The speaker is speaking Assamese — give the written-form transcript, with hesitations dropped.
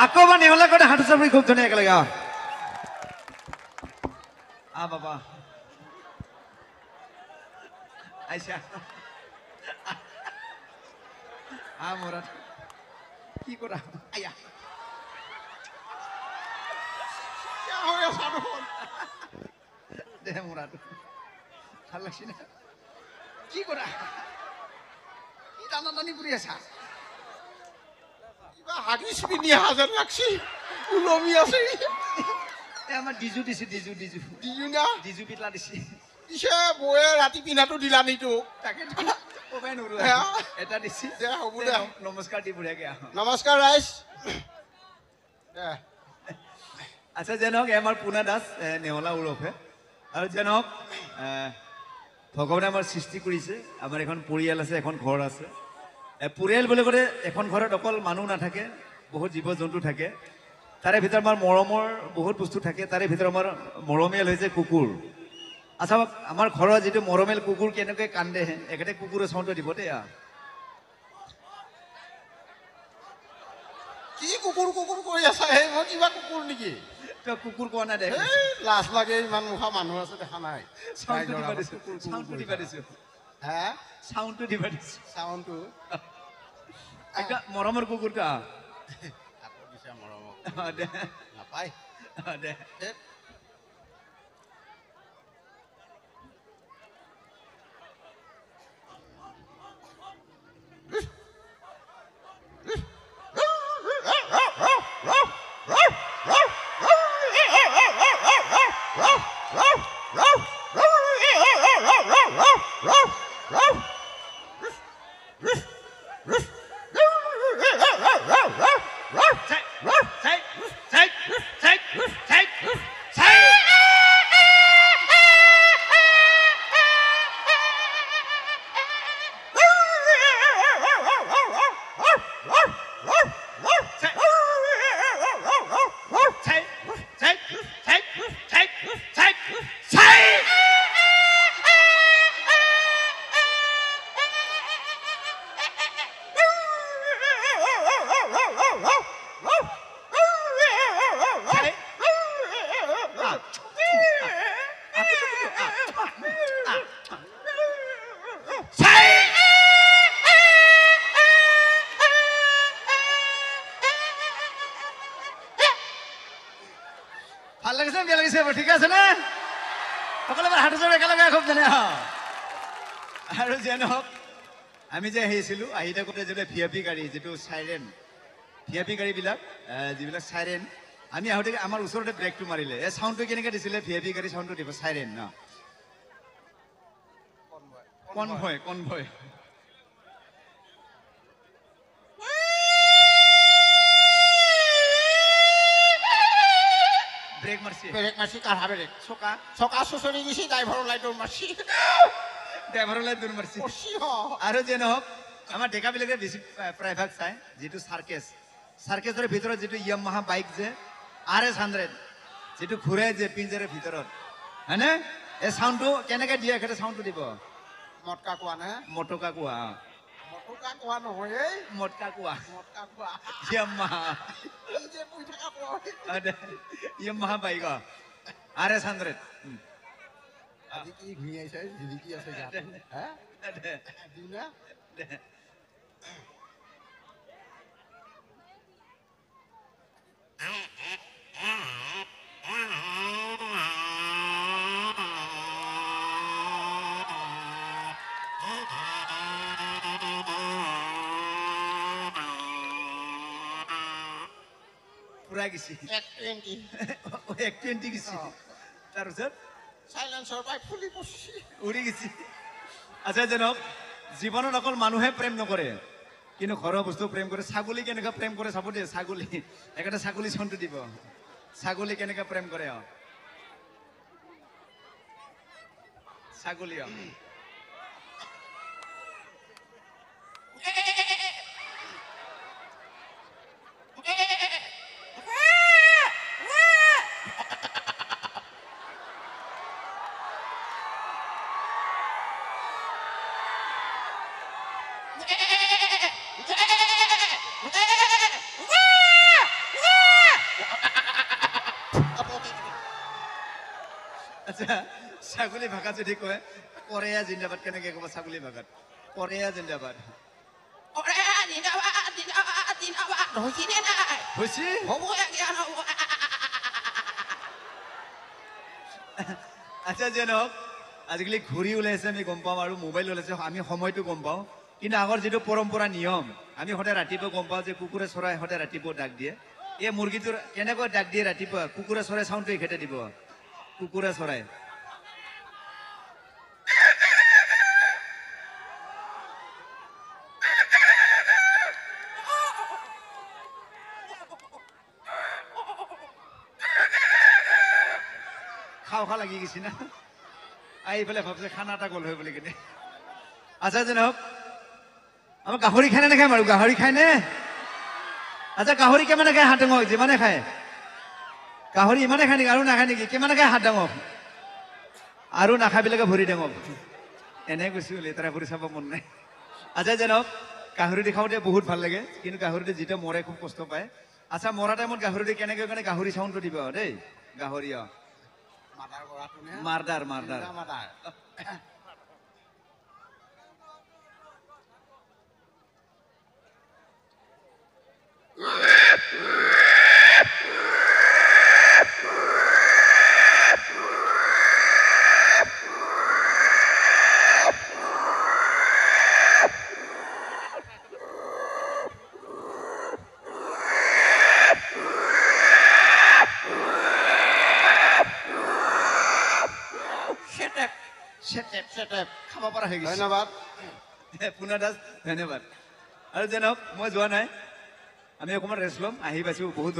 আকৌ বা নেহলা করে হাঁটু চাপড়ি খুব ধুনীয়া একেলগে বাবা আইসা মোরা কি করা আয়া দেহ মোরা ভাল লাগছি না কি করা কি টানাটানি করে আছা হাগিস পিনি হাজার লাগছি উলমি আছে আমার ডিজু দিছে ডিজু ডিজু দিও না ডিজু পিটলা দিছে পিছে বয়ে ৰাতি পিন্ধাটো দিলা নিতো তাকে কবাই নৰু এটা দিছি দে হ'ব দে নমস্কাৰ দি বুঢ়াকে আহ নমস্কাৰ ৰাইজ আচ্ছা যেনক আমাৰ পুনা দাস নেহলা উৰফে আৰু যেনক ভগৱানে আমাৰ সৃষ্টি কৰিছে আমাৰ এখন পৰিয়াল আছে এখন ঘৰ আছে পৰিয়াল বুলি ক'লে এখন ঘৰত অকল মানুহ নাথাকে বহুত জীৱ জন্তু থাকে তাৰে ভিতৰত আমাৰ মৰমৰ বহুত বস্তু থাকে তাৰে ভিতৰত আমাৰ মৰমিয়াল হৈছে কুকুৰ আচ্ছা আমাৰ ঘৰৰ যিটো মৰমিয়াল কুকুৰ কেনেকৈ কান্দে একেতে কুকুৰৰ চাউণ্ডটো দিব দেই কি কুকুৰ কুকুৰ কৰি আছা হে মই কিবা কুকুৰ নেকি কুকুৰ কোৱা নাই দে লাজ লাগে ইমান মুখা মানুহ আছে দেখা নাই চাউণ্ডটো দিবা দিছো হে চাউণ্ডটো দিবা দিছো চাউণ্ডটো একটা মৰমৰ কুকুৰটো আকৌ দিছে মৰমক দে নাপায় দে ভাল লাগিছে বেয়া লাগিছে ঠিক আছে না সকলে হাঁটু চাপ একেলগে খুব ধুনীয়া আৰু যে নহওক আমি যে আহিছিলোঁ আহি থাকোঁতে যিটো ভিআইপি গাড়ী যিটো চাইৰেন ভিআইপি গাড়ীবিলাক যিবিলাক চাইৰেন আমি আহোঁতে আমাৰ ওচৰতে ব্ৰেকটো মাৰিলে এই চাউণ্ডটো কেনেকৈ দিছিলে ভিআইপি গাড়ী চাউণ্ডটো দিব চাইৰেন ন কনভয় কনভয় ব্ৰেক মাৰছি ব্ৰেক মাৰছি কাৰ হবে ৰে চকা চকা চুচৰি দিছি ড্ৰাইভাৰৰ লাইটৰ মাৰছি ড্ৰাইভাৰৰ লাইট দূৰ মাৰছি আৰু যে নহওক আমাৰ ডেকাবিলাকে বেছি প্ৰায়ভাগ চাই যিটো চাৰ্কেছৰ ভিতৰত যিটো ইয়ামাহা বাইক যে RS100 যিটো ঘূৰে যে পিঞ্জাৰৰ ভিতৰত হয়নে এই চাউণ্ডটো কেনেকৈ দিয়ে একেটা চাউণ্ডটো দিব মটকা কোৱা নে মটকা কোৱা মটকা কোৱা নহয় এই মটকা কোৱা কোৱা ইয়ামাহা এই যে পুই থকা কোৱা ইয়ামাহা বাইক RS100 আজি কি ঘূৰিয়াইছে জিলিকি আছে গাটো হে দিনা পুৰা গেছি 120 গেছি তাৰপিছত সাইলেন্সাৰ পাই ফুলি পড়ছি উড়ি গেছি আচ্ছা জনক জীৱনত অকল মানুহে প্ৰেম নকৰে কিন্তু ঘৰৰ বস্তু প্ৰেম কৰে ছাগলী কেনেকৈ প্ৰেম কৰে চাব দে ছাগলী একটা ছাগলী চাউণ্ডটো দিব ছাগলী কেনেকৈ প্ৰেম কৰে ছাগলী আচ্ছা ছাগলী ভাষা যদি কয় কৰেয়া জিন্দাবাদ কেনেকে ক'ব ছাগলী ভাষাত কৰেয়া জিন্দাবাদ হৈছে আচ্ছা যে নহওক আজিকালি ঘড়ী ওলাইছে আমি গম পাওঁ আৰু মোবাইল ওলাইছে আমি সময়টো গম পাওঁ কিন্তু আগৰ যিটো পৰম্পৰা নিয়ম আমি সদায় ৰাতিপুৱা গম পাওঁ যে কুকুৰে চৰাই সদায় ৰাতিপুৱা ডাক দিয়ে এই মুৰ্গীটোৰ কেনেকৈ ডাক দিয়ে ৰাতিপুৱা কুকুৰে চৰাই চাউণ্ডটো এখেতে দিব কুকুৰে চৰাই খাওঁ লাগি গৈছে না আহি পেলাই ভাবছে খানা এটা গ'ল হয় বুলি কিনে আচ্ছা যে নহওক আমাৰ গাহৰি খাই নে নাখায় বাৰু গাহৰি খায়নে আচ্ছা গাহৰি কিমানে খায় হাত ডাঙৰ যিমানে খায় গাহৰি ইমানে খায় নেকি আৰু নাখায় নেকি কিমানে খায় হাত ডাঙৰ আৰু নাখাবিলাকে ভৰি ডাঙৰ এনে কৈছো লেতেৰা কৰি চাব মন নাই আচ্ছা যে নহওক গাহৰি খাওঁতে বহুত ভাল লাগে কিন্তু গাহৰিটো যেতিয়া মৰে খুব কষ্ট পায় আচ্ছা মৰা টাইমত গাহৰিটো কেনেকৈ কাৰণে গাহৰি চাউণ্ডটো দিব দেই গাহৰি মাদাৰ কৰাটো নে মাৰ্ডাৰ মাৰ্ডাৰ মাদাৰ খাব পৰা হৈ গৈছে ধন্যবাদ পুনা দাস ধন্যবাদ আৰু যে নহওক মই যোৱা নাই আমি অকণমান ৰেষ্ট ল'ম আহি পাইছোঁ বহুত